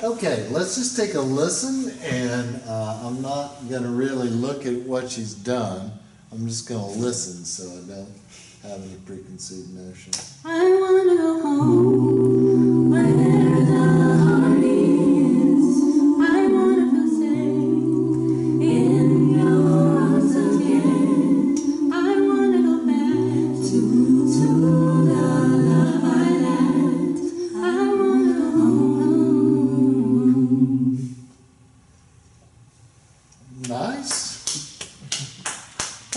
Okay, let's just take a listen, and I'm not going to really look at what she's done. I'm just going to listen so I don't have any preconceived notions. I wanna go home where the heart is. I wanna feel safe in your arms again. I wanna go back to the love I had. I wanna go home. Nice.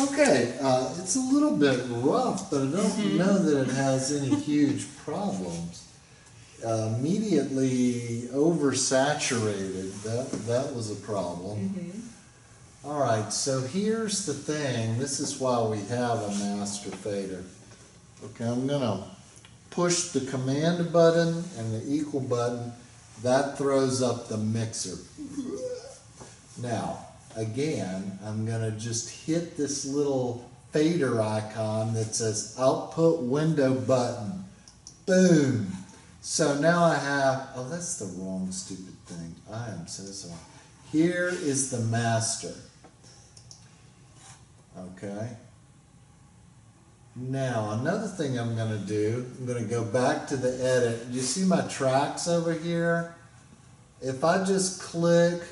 Okay, it's a little bit rough, but I don't know that it has any huge problems. Immediately oversaturated, that was a problem. All right, so here's the thing. This is why we have a master fader. Okay, I'm gonna push the command button and the equal button. That throws up the mixer. Now, again, I'm gonna just hit this little fader icon that says output window button. Boom. So now I have, oh, that's the wrong stupid thing. I am so sorry. Here is the master. Okay. Now, another thing I'm gonna do, I'm gonna go back to the edit. You see my tracks over here? If I just click,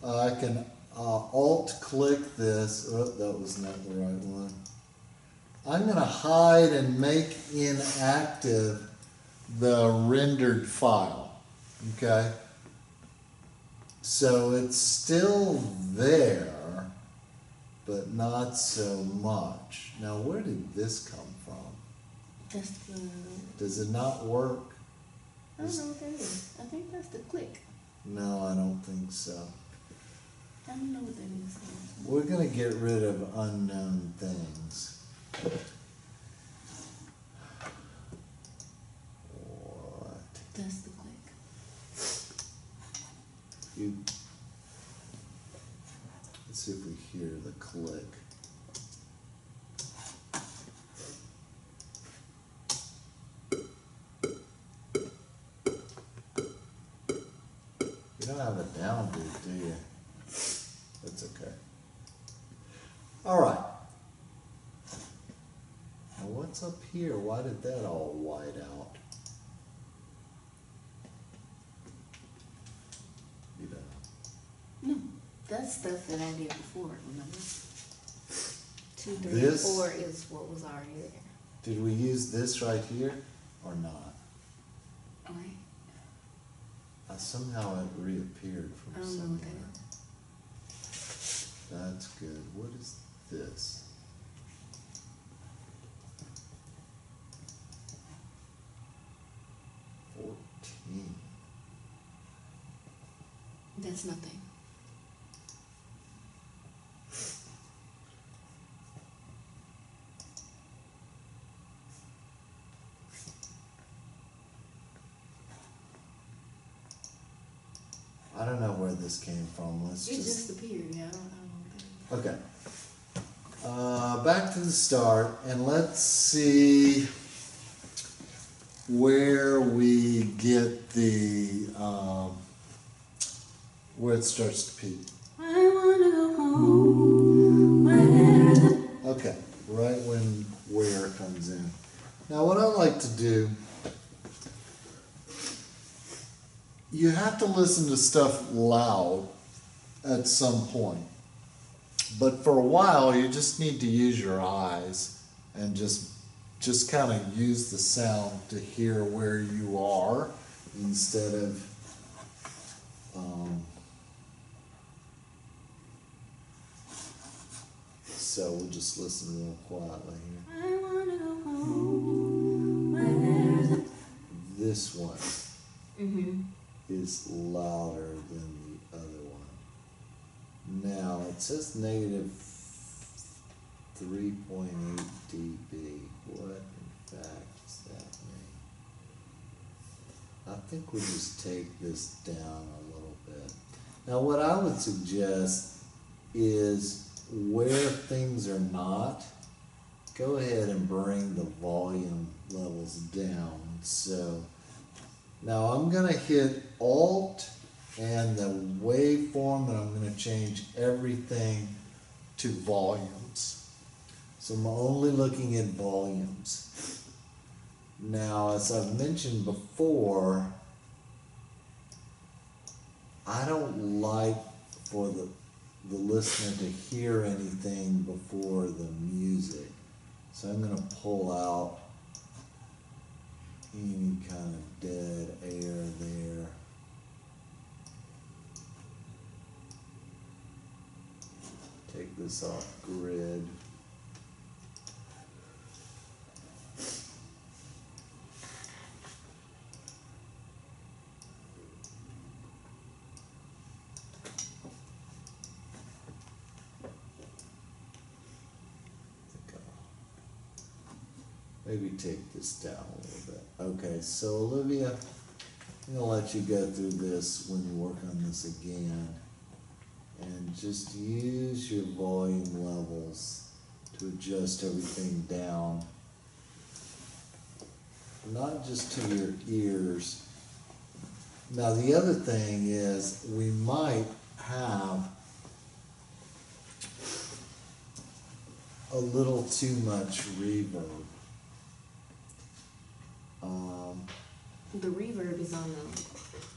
I can alt click this. Oh, that was not the right one. I'm gonna hide and make inactive the rendered file. Okay. So it's still there, but not so much. Now, where did this come from? That's the, Does it not work? I don't know what that is. I think that's the click. No, I don't think so. I don't know what that is. We're going to get rid of unknown things. What? That's the click. Let's see if we hear the click. You don't have a downbeat, do you? That's okay. All right. Now what's up here? Why did that all white out? You know. No, that's stuff that I did before, remember? 2, 3, This? 4 is what was already there. Did we use this right here or not? Alright. Somehow it reappeared I from don't know what that somewhere. That's good. What is this? That's nothing. I don't know where this came from. Let's It just. just appeared, yeah, I don't know. Okay. Back to the start, and let's see where we get the where it starts to peak. I wanna go home where the Okay, right when where comes in. Now, what I like to do, you have to listen to stuff loud at some point. But for a while, you just need to use your eyes and just kind of use the sound to hear where you are instead of so we'll just listen real quietly here. I wanna go home where the This one Mm-hmm. is louder than the other one. Now it says negative 3.8 dB. What in fact does that mean? I think we'll just take this down a little bit. Now what I would suggest is where things are not, go ahead and bring the volume levels down. So Now I'm gonna hit Alt and the waveform, and I'm gonna change everything to volumes. So I'm only looking at volumes. Now, as I've mentioned before, I don't like for the listener to hear anything before the music. So I'm gonna pull out any kind of dead air there. Take this off grid. Maybe take this down a little bit. Okay, so Olivia, I'm gonna let you go through this when you work on this again. And just use your volume levels to adjust everything down. Not just to your ears. Now the other thing is we might have a little too much reverb. The reverb is on the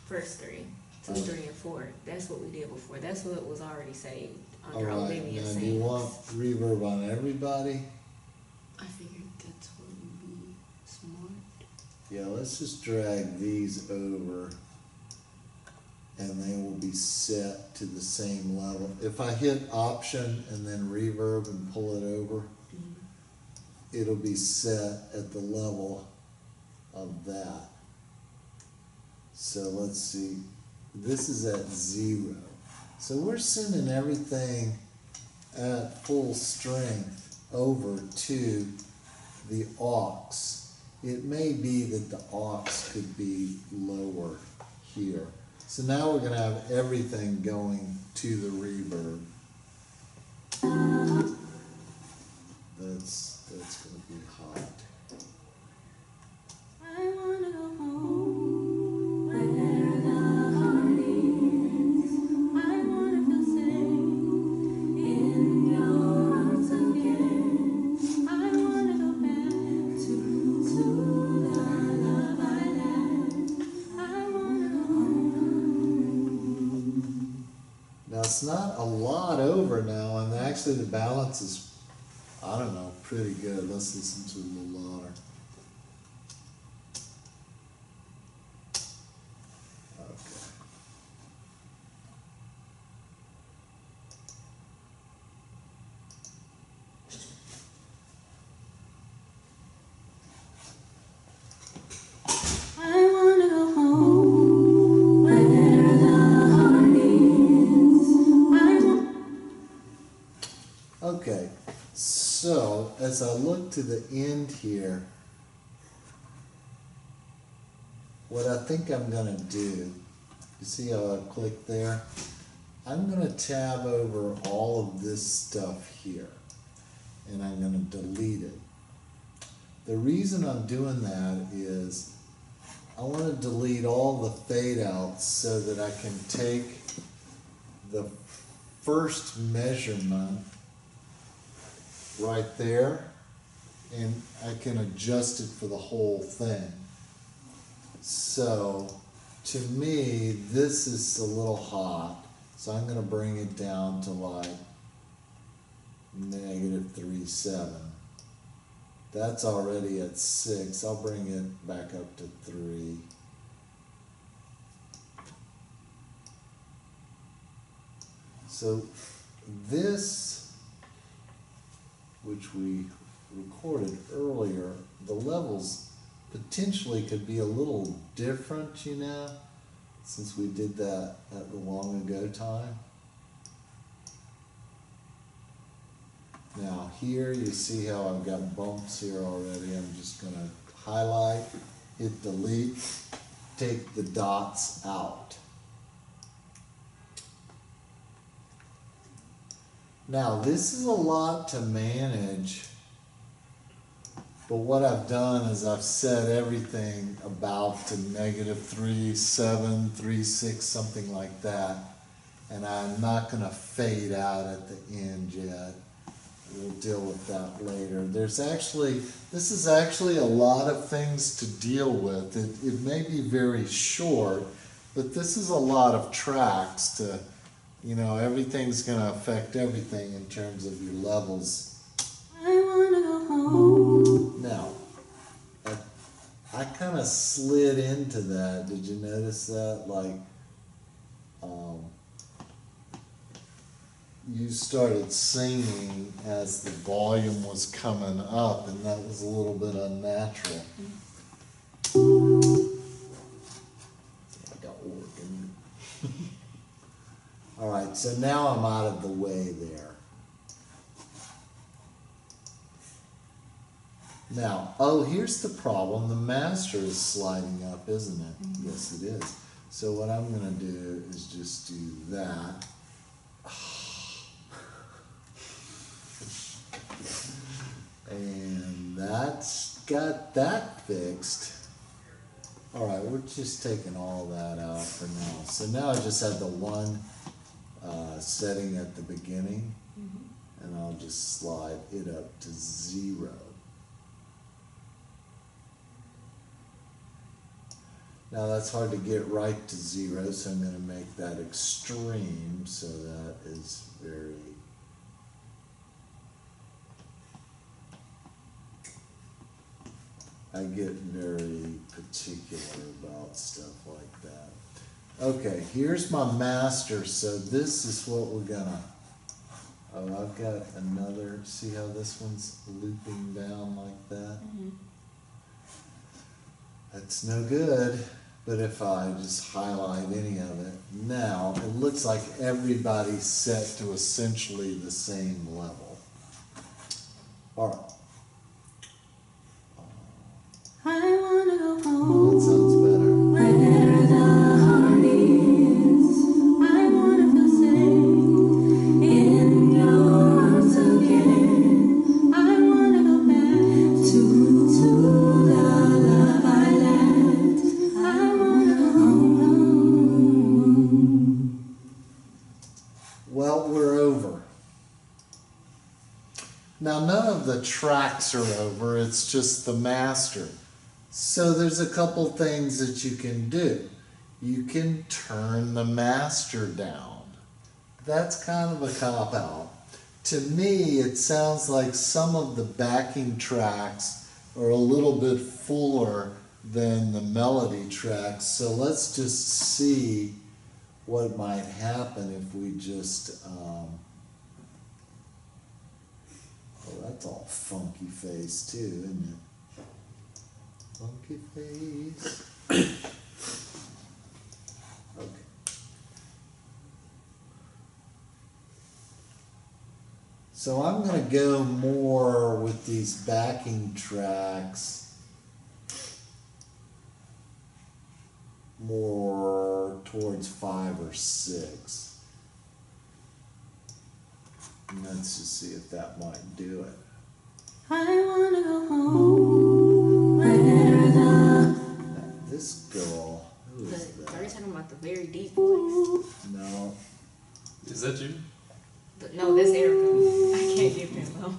first three, 2, 3, and 4. That's what we did before. That's what was already saved under Alright, Olivia now Sands. do you want reverb on everybody? I figured that's what would be smart. Yeah, let's just drag these over and they will be set to the same level. If I hit Option and then reverb and pull it over, it'll be set at the level of that. So let's see, this is at 0. So we're sending everything at full strength over to the aux. It may be that the aux could be lower here. So now we're gonna have everything going to the reverb. That's gonna be hot. I wanna go home where the heart is. I wanna feel safe in your arms again. I wanna go back to the love I had. I wanna go home. Now it's not a lot over now, and actually the balance is, I don't know, pretty good. Let's listen to it a little louder. Okay. I wanna go home where the heart is. Okay, so as I look to the end here, what I think I'm gonna do, you see how I click there? I'm gonna tab over all of this stuff here, and I'm gonna delete it. The reason I'm doing that is I wanna delete all the fade outs so that I can take the first measurement right there, and I can adjust it for the whole thing. So, to me, this is a little hot, so I'm gonna bring it down to like -3.7. That's already at 6, I'll bring it back up to 3. So, this, which we recorded earlier, the levels potentially could be a little different, you know, since we did that at the long ago time. Now here you see how I've got bumps here already. I'm just gonna highlight, hit delete, take the dots out. Now this is a lot to manage But what I've done is I've set everything about to -3.7, 3.6, something like that. And I'm not gonna fade out at the end yet. We'll deal with that later. This is actually a lot of things to deal with. It may be very short, but this is a lot of tracks to, everything's gonna affect everything in terms of your levels. I wanna go home. Now, I kind of slid into that. Did you notice that? You started singing as the volume was coming up, and that was a little bit unnatural. Like an organ. All right, so now I'm out of the way there. Now, here's the problem. The master is sliding up, isn't it? Mm-hmm. Yes, it is. So what I'm going to do is just do that. And that's got that fixed. All right, we're just taking all that out for now. So now I just have the one setting at the beginning, and I'll just slide it up to 0. Now that's hard to get right to 0, so I'm going to make that extreme, so that is very... I get very particular about stuff like that. Okay, here's my master, so this is what we're gonna... I've got another, see how this one's looping down like that? Mm-hmm. That's no good, but if I just highlight any of it, now it looks like everybody's set to essentially the same level. All right. I wanna go home. That sounds better. Where the heart is, I wanna feel safe in your arms again. I wanna go back to the love I left. I wanna go home. Well, we're over. Now, none of the tracks are over, it's just the master. So there's a couple things that you can do. You can turn the master down. That's kind of a cop-out. To me, it sounds like some of the backing tracks are a little bit fuller than the melody tracks. So let's just see what might happen if we just... that's all funky face too, isn't it? Funky face. Okay. So I'm going to go more with these backing tracks, more towards 5 or 6. And let's just see if that might do it. I wanna go home. Where the... Now, this girl, who is that? Are you talking about the very deep voice? No. Is that you? No, that's Erica. I can't get that low.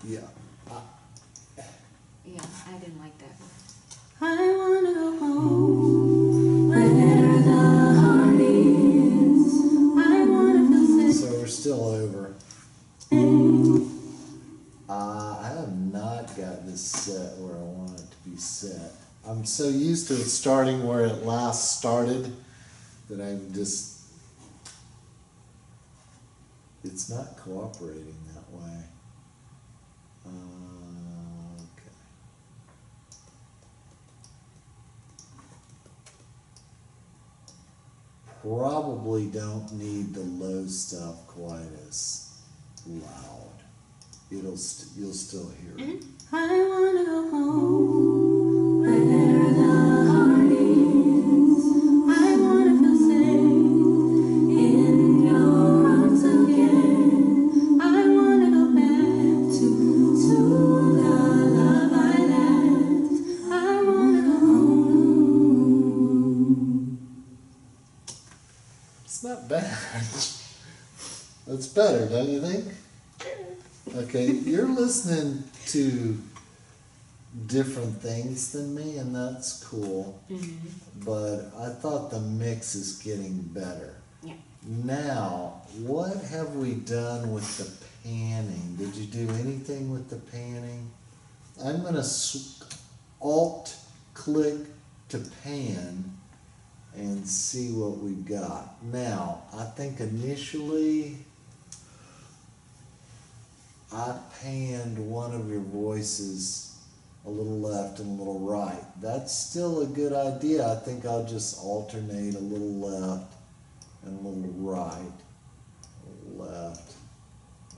Yeah. Yeah, I didn't like that one. I wanna go home. Where the heart is, I wanna feel safe. So we're still over. I have not got this set where I want it to be set. I'm so used to it starting where it last started that I'm just... It's not cooperating that way. Okay. Probably don't need the low stuff quite as loud. You'll still hear it. I wanna go home. Where the heart is, bad. That's better, don't you think? Okay, you're listening to different things than me, and that's cool. But I thought the mix is getting better. Yeah. Now, what have we done with the panning? Did you do anything with the panning? I'm gonna Alt-click to pan and see what we've got. Now, I think initially I panned one of your voices a little left and a little right. That's still a good idea. I think I'll just alternate a little left and a little right, left,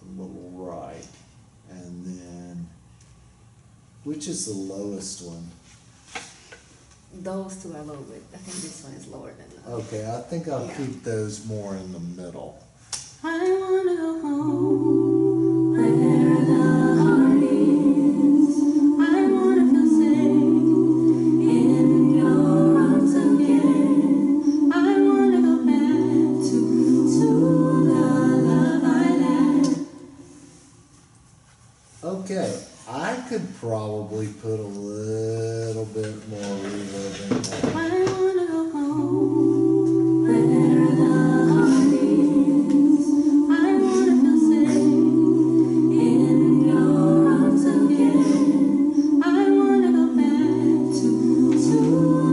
a little right, and then, which is the lowest one? Those two are low, but I think this one is lower than the other. Okay, I think I'll Yeah. keep those more in the middle. I wanna go home where the heart is. I wanna feel safe in your arms again. I wanna go back to the love I had. Okay, I could probably put a little bit more reverb in there. I wanna go home where the heart is. I wanna feel safe in your arms again. I wanna go back to the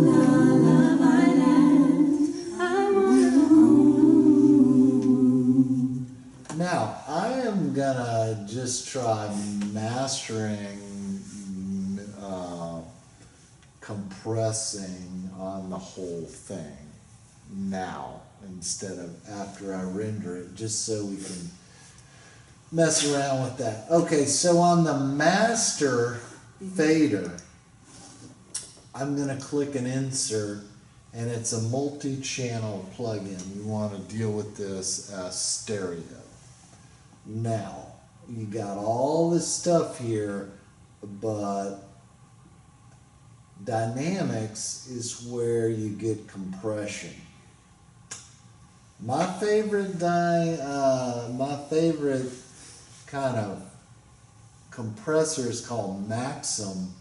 love I had. I wanna go home. Now, I am gonna just try mastering, compressing on the whole thing now instead of after I render it, just so we can mess around with that. Okay, so on the master fader, I'm gonna click an insert, and it's a multi-channel plugin. You want to deal with this as stereo. Now, you got all this stuff here, but dynamics is where you get compression. My favorite kind of compressor is called Maxim,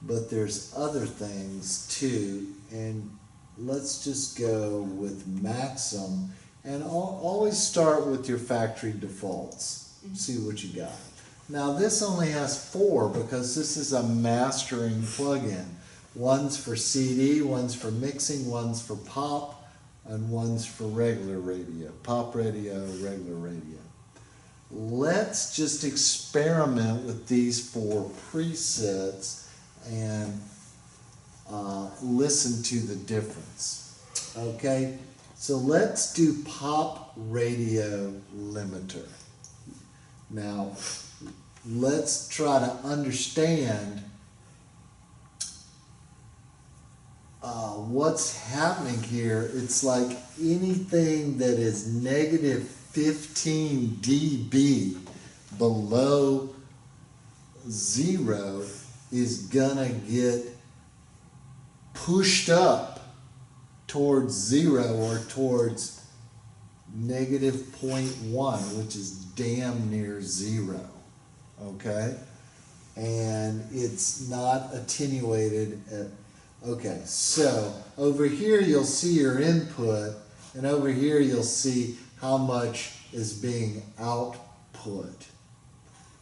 but there's other things too, and let's just go with Maxim, and always start with your factory defaults. See what you got. Now this only has 4 because this is a mastering plugin. One's for CD, one's for mixing, one's for pop, and one's for regular radio. Pop radio, regular radio. Let's just experiment with these 4 presets and listen to the difference. Okay, so let's do pop radio limiter. Now, let's try to understand what's happening here. It's like anything that is negative 15 dB below 0 is gonna get pushed up towards 0 or towards negative 0.1, which is damn near 0. Okay? And it's not attenuated at, okay, so over here you'll see your input, and over here you'll see how much is being output.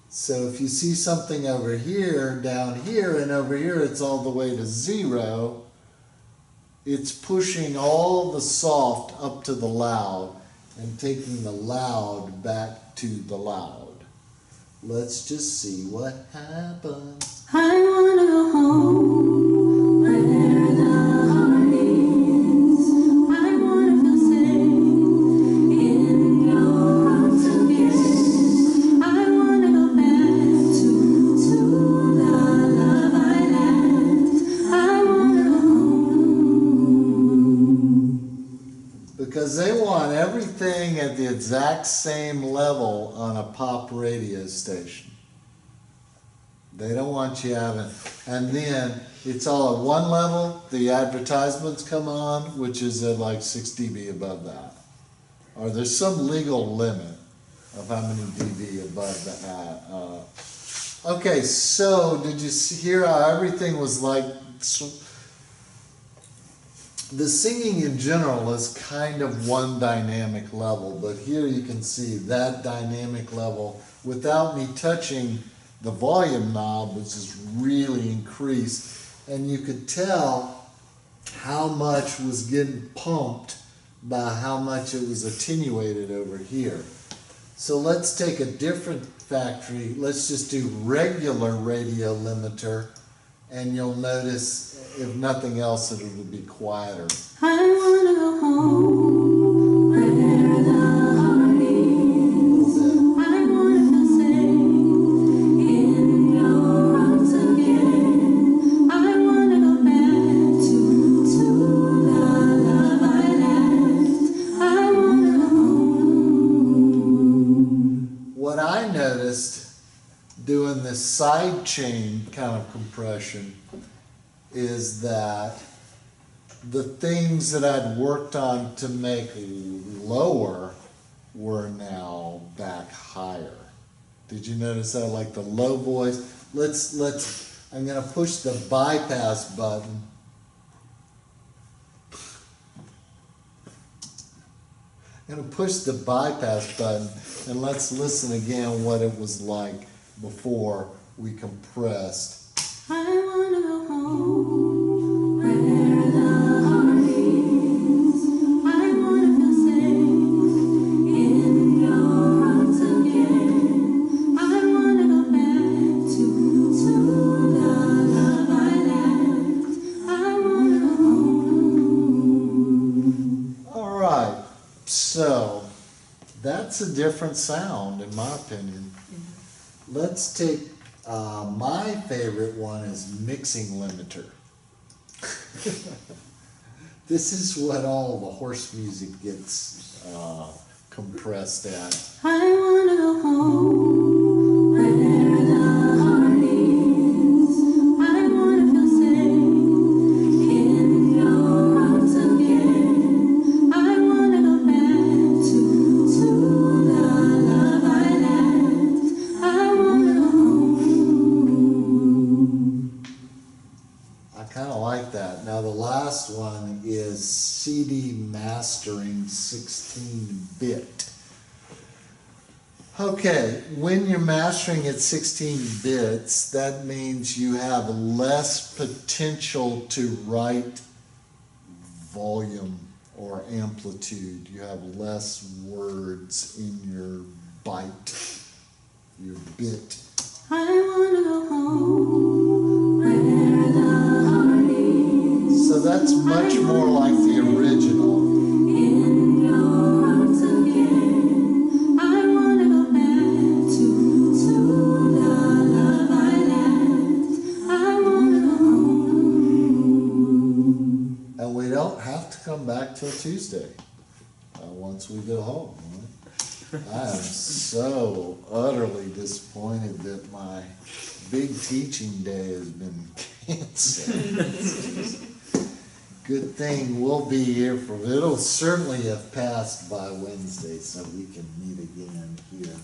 So if you see something over here, down here, and over here it's all the way to 0, it's pushing all the soft up to the loud and taking the loud back to the loud. Let's just see what happens. I wanna go home where the heart is. I wanna feel safe in your arms again. I wanna go back to the love I had. I wanna go home. Because they want everything at the exact same level on a pop radio station. They don't want you having, and then it's all at one level, the advertisements come on, which is at like 6 dB above that. or there's some legal limit of how many dB above the Okay, so did you hear how everything was like? The singing in general is kind of one dynamic level, but here you can see that dynamic level without me touching the volume knob, which is really increased, and you could tell how much was getting pumped by how much it was attenuated over here. So let's take a different factory. Let's just do regular radio limiter, and you'll notice, if nothing else, it'll be quieter. I wanna go home where the heart is. I wanna feel safe in your arms again. I wanna go back to the love I left. I wanna go home. What I noticed doing this side chain kind of compression is that the things that I'd worked on to make lower were now back higher. Did you notice that? Like the low voice. I'm gonna push the bypass button. I'm gonna push the bypass button and let's listen again what it was like before we compressed. I wanna go home where the heart is. I wanna feel safe in your arms again. I wanna go back to the love I left. I wanna go home. All right, so that's a different sound in my opinion. Let's take my favorite one is mixing limiter. This is what all the horse music gets compressed at. I wanna go home where the heart is. I wanna feel safe in your arms again. I wanna go back to the love I left. I wanna go home. I kind of like that. Now the last one is CD mastering 16-bit. Okay, when you're mastering at 16 bits, that means you have less potential to write volume or amplitude. You have less words in your byte, your bit. I wanna go home where the heart is. So that's much more like the original. In your arms again. I wanna go back to the love I left. I wanna go home. And we don't have to come back till Tuesday, once we go home. Right? I am so utterly disappointed that my big teaching day has been canceled. Good thing we'll be here it'll certainly have passed by Wednesday so we can meet again here.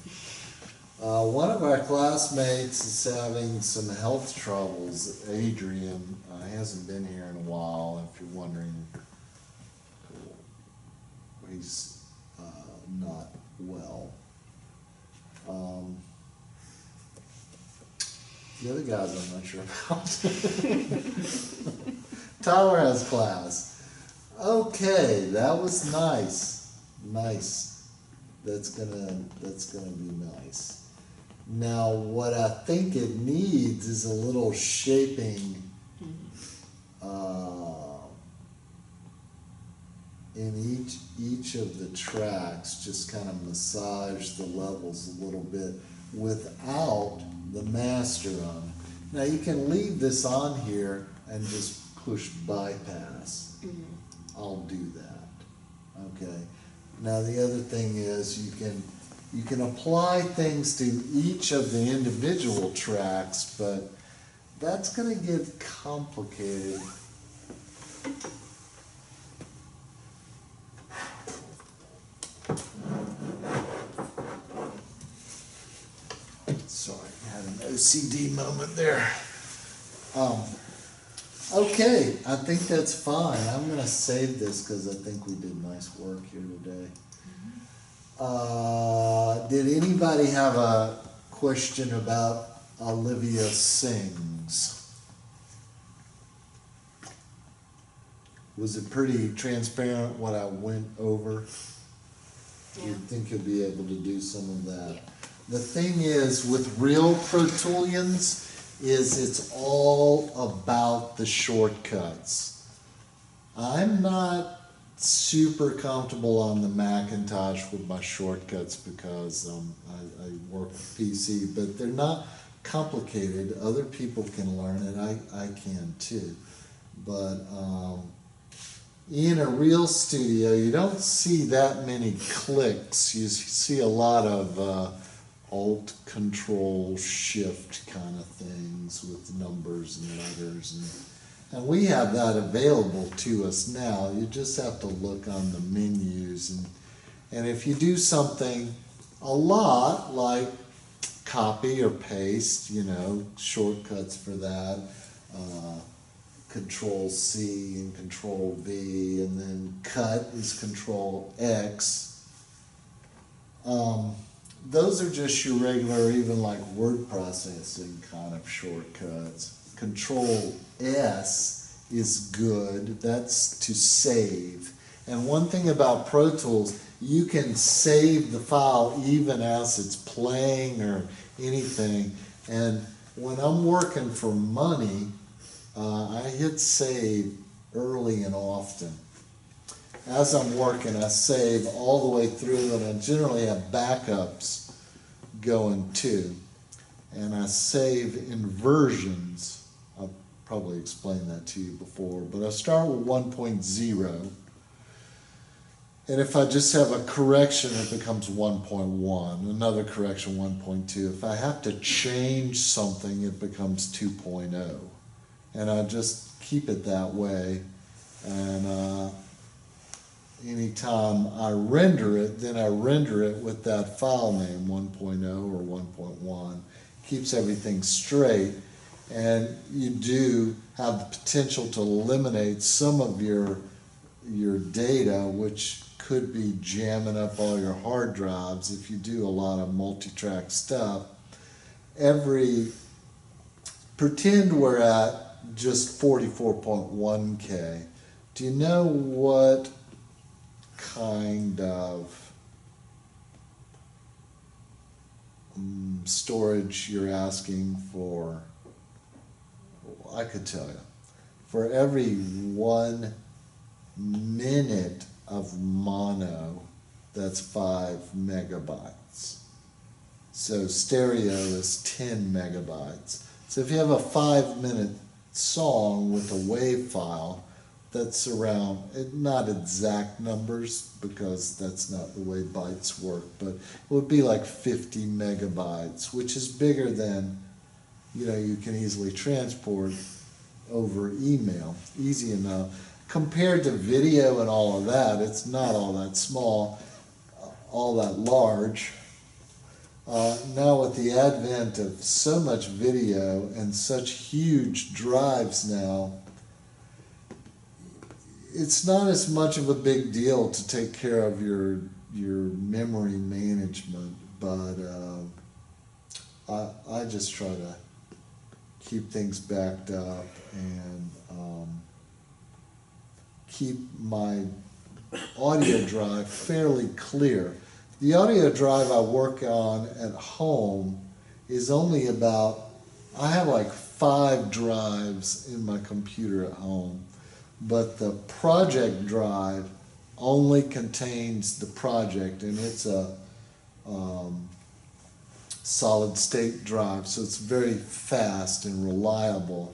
One of our classmates is having some health troubles. Adrian hasn't been here in a while, if you're wondering. He's not well. The other guys I'm not sure about. Tyler has class. Okay, that was nice. Nice. That's gonna be nice. Now what I think it needs is a little shaping in each of the tracks, just kind of massage the levels a little bit without the master on. Now you can leave this on here and just push bypass. I'll do that. Okay. Now the other thing is you can apply things to each of the individual tracks, but that's going to get complicated. OCD moment there. Okay, I think that's fine. I'm gonna save this because I think we did nice work here today. Did anybody have a question about Olivia Sings? Was it pretty transparent what I went over? Yeah. You think you'll be able to do some of that? Yeah. The thing is, with real Pro Tools, is it's all about the shortcuts. I'm not super comfortable on the Macintosh with my shortcuts because I work with PC, but they're not complicated. Other people can learn it. I can too. But in a real studio, you don't see that many clicks. You see a lot of Alt, Control, Shift kind of things with numbers and letters. And we have that available to us now. You just have to look on the menus. And if you do something a lot, like copy or paste, shortcuts for that, Control C and Control V, and then cut is Control X. Those are just your regular, even like word processing kind of shortcuts. Control S is good. That's to save. And one thing about Pro Tools, you can save the file even as it's playing or anything. And when I'm working for money, I hit save early and often. As I'm working, I save all the way through, and I generally have backups going too. And I save in versions. I've probably explained that to you before, but I start with 1.0. And if I just have a correction, it becomes 1.1. Another correction, 1.2. If I have to change something, it becomes 2.0. And I just keep it that way. And anytime I render it, then I render it with that file name, 1.0 or 1.1. Keeps everything straight. And you do have the potential to eliminate some of your data, which could be jamming up all your hard drives if you do a lot of multi-track stuff. Pretend we're at just 44.1K. Do you know what kind of storage you're asking for? I could tell you. For every 1 minute of mono, that's 5 megabytes. So stereo is 10 megabytes. So if you have a 5-minute song with a WAV file, that's around, not exact numbers because that's not the way bytes work, but it would be like 50 megabytes, which is bigger than, you can easily transport over email, easy enough. Compared to video and all of that, it's not all that small, all that large. Now with the advent of so much video and such huge drives now, it's not as much of a big deal to take care of your memory management, but I just try to keep things backed up and keep my audio drive fairly clear. The audio drive I work on at home is only I have like 5 drives in my computer at home, but the project drive only contains the project, and it's a solid state drive, so it's very fast and reliable.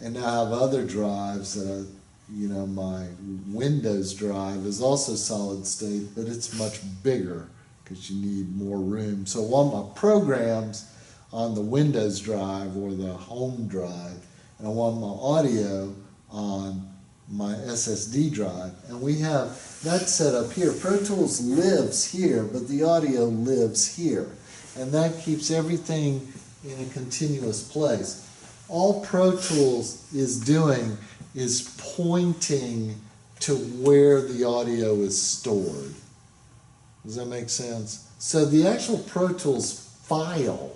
And I have other drives that my Windows drive is also solid state, but it's much bigger because you need more room. So I want my programs on the Windows drive or the home drive, and I want my audio on my SSD drive. And we have that set up here. Pro Tools lives here, but the audio lives here. And that keeps everything in a continuous place. All Pro Tools is doing is pointing to where the audio is stored. Does that make sense? So the actual Pro Tools file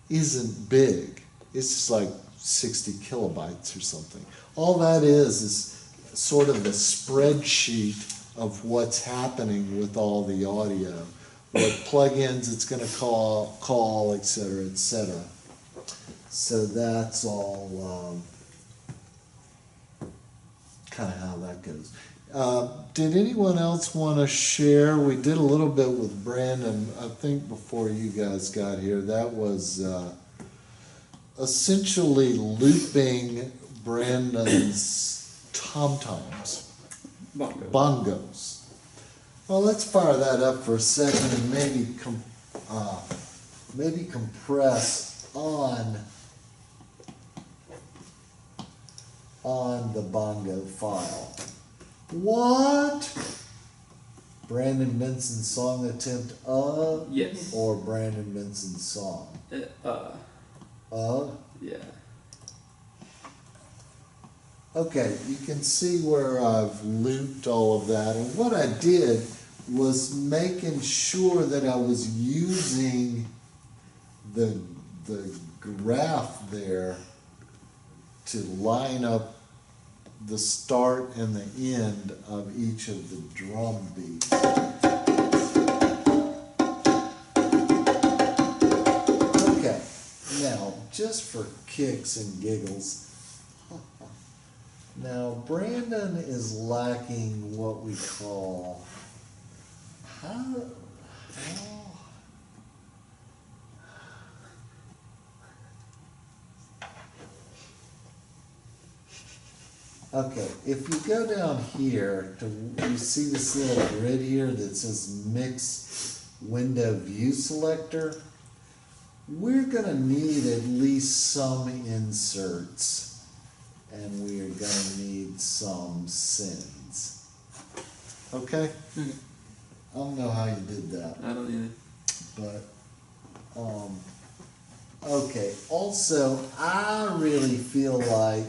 isn't big. It's just like 60 kilobytes or something. All that is sort of a spreadsheet of what's happening with all the audio, what plugins it's going to call, et cetera, et cetera. So that's all kind of how that goes. Did anyone else want to share? We did a little bit with Brandon, I think, before you guys got here. That was essentially looping Brandon's tom-toms, bongos. Well, let's fire that up for a second and maybe compress on the bongo file. What? Brandon Benson's song attempt Yes. or Brandon Benson's song? Yeah. Okay, you can see where I've looped all of that, and what I did was making sure that I was using the graph there to line up the start and the end of each of the drum beats. Okay, now just for kicks and giggles, now Brandon is lacking what we call okay, if you go down here, you see this little grid here that says Mix Window View Selector? We're gonna need at least some inserts, and we are gonna need some sends. Okay? Okay. I don't know how you did that, I don't either. but, okay, also, I really feel like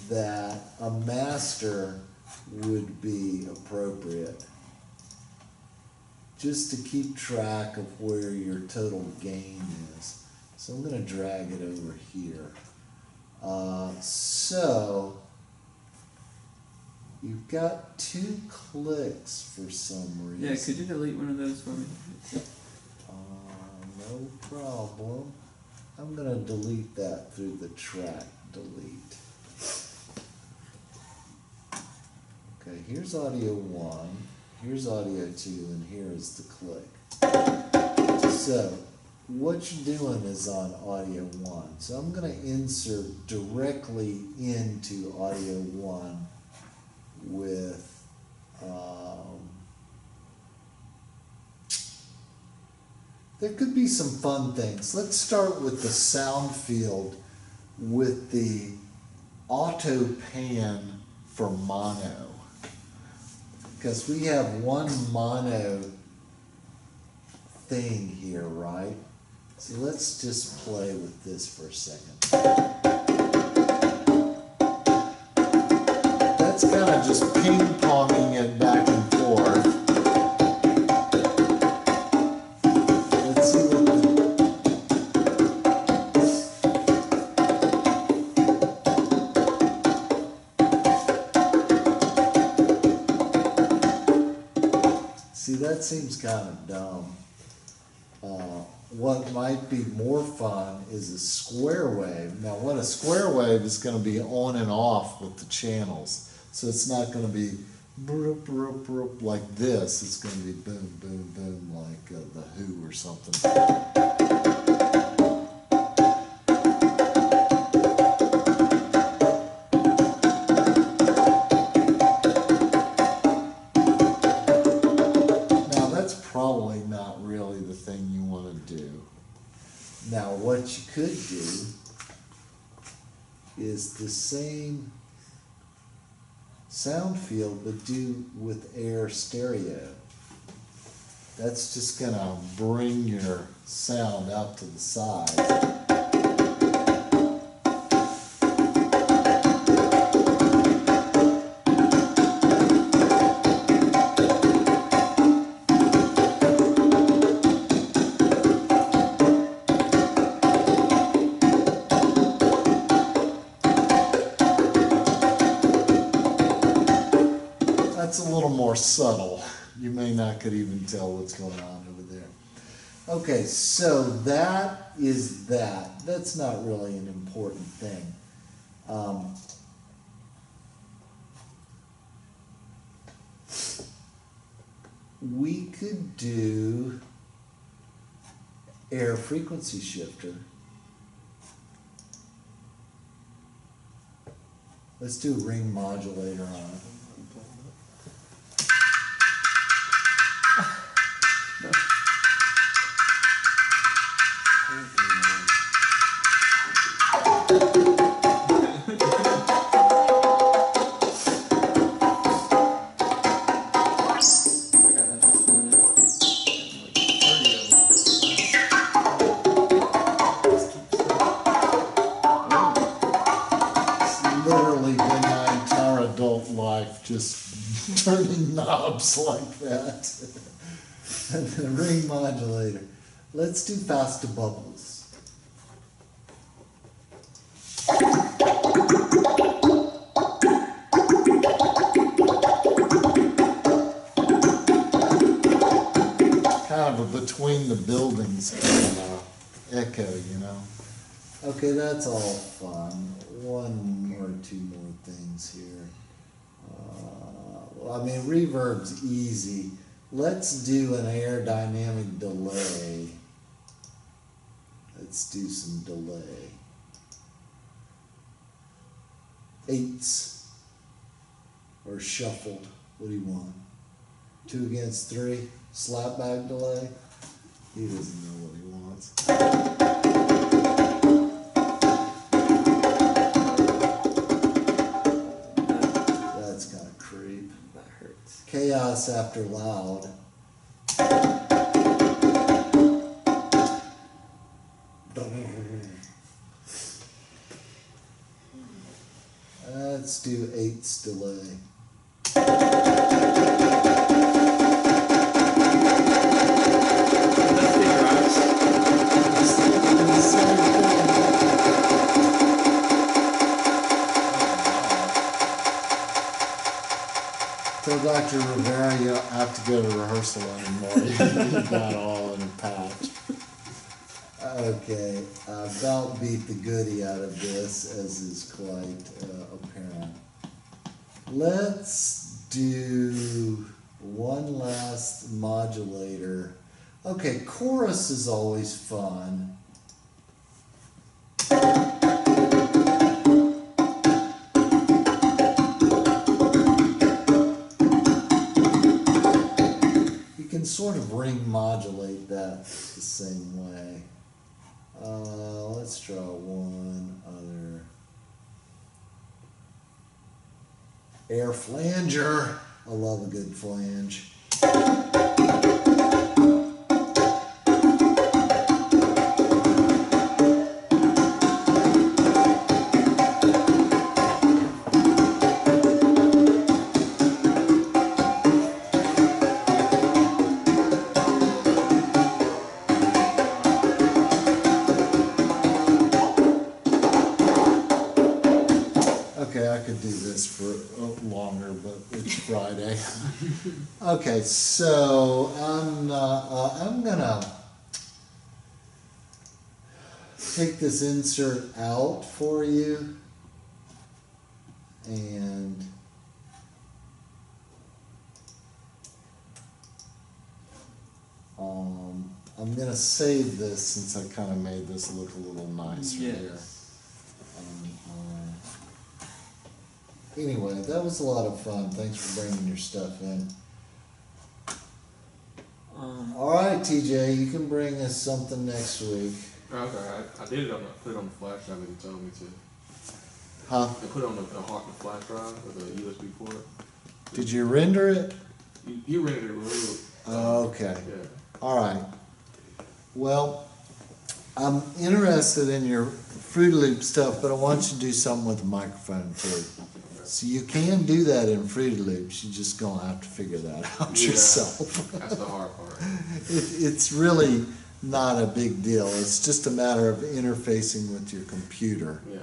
that a master would be appropriate, just to keep track of where your total gain is. So I'm gonna drag it over here. So you've got 2 clicks for some reason. Yeah, could you delete one of those for me? No problem. I'm gonna delete that through the track delete. Okay, here's audio 1, here's audio 2, and here's the click. So, what you're doing is on audio 1. So I'm gonna insert directly into audio 1 with, there could be some fun things. Let's start with the sound field with the auto pan for mono. Because we have one mono thing here, right? So let's just play with this for a second. That's kind of just ping-ponging it back and forth. Let's see what See, that seems kind of dumb. What might be more fun is a square wave. Now, what a square wave is going to be on and off with the channels. So it's not going to be broop, broop, broop, like this. It's going to be boom, boom, boom, like The Who or something. Probably not really the thing you want to do. Now, what you could do is the same sound field, but do with air stereo. That's just going to bring your sound out to the side. that's a little more subtle. You may not could even tell what's going on over there. Okay, so that is that. That's not really an important thing. We could do air frequency shifter. Let's do ring modulator on it. Literally been my entire adult life just turning knobs like that. And then ring modulator. Let's do faster bubbles. Kind of a between the buildings kind of echo, you know. Okay, that's all fun. One or two more things here. Well, I mean, reverb's easy. Let's do an aerodynamic delay. Let's do some delay. 8s or shuffled. What do you want? 2 against 3. Slapback delay. He doesn't know what he wants. That's kind of creep. That hurts. Chaos after loud. Let's do 8s delay. Tell Dr. Rivera you don't have to go to rehearsal anymore. You got all in a patch. Okay, Belt beat the goodie out of this, as is quite apparent. Let's do one last modulator. Okay, chorus is always fun. You can sort of ring modulate that the same way. Let's draw one other. Air flanger. I love a good flange. Okay, I could do this for longer, but it's Friday. Okay, so I'm gonna take this insert out for you, and I'm gonna save this since I kind of made this look a little nicer here. Yes. Anyway, that was a lot of fun. Thanks for bringing your stuff in. All right, TJ, you can bring us something next week. Okay, I did it on put it on the flash drive that you told me to. Huh? I put it on the flash drive with a USB port. Did you render it? You rented it real. Okay. Yeah. All right. Well, I'm interested in your Fruity Loop stuff, but I want you to do something with the microphone too. So you can do that in Fruity Loops. You're just gonna have to figure that out Yeah, yourself. That's the hard part. It's really not a big deal. It's just a matter of interfacing with your computer. Yeah.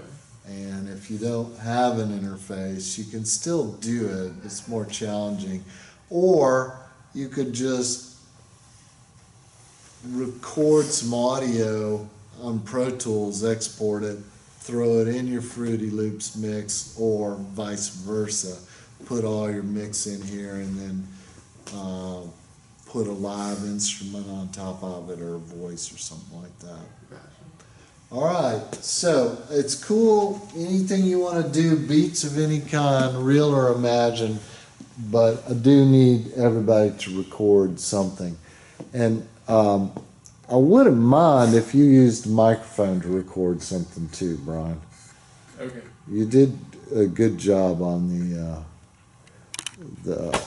And if you don't have an interface, you can still do it. It's more challenging. Or you could just record some audio on Pro Tools, export it, throw it in your Fruity Loops mix, or vice versa. Put all your mix in here and then put a live instrument on top of it, or a voice or something like that. Gotcha. All right, so it's cool. Anything you want to do, beats of any kind, real or imagined, but I do need everybody to record something. And I wouldn't mind if you used a microphone to record something too, Brian. Okay. You did a good job on the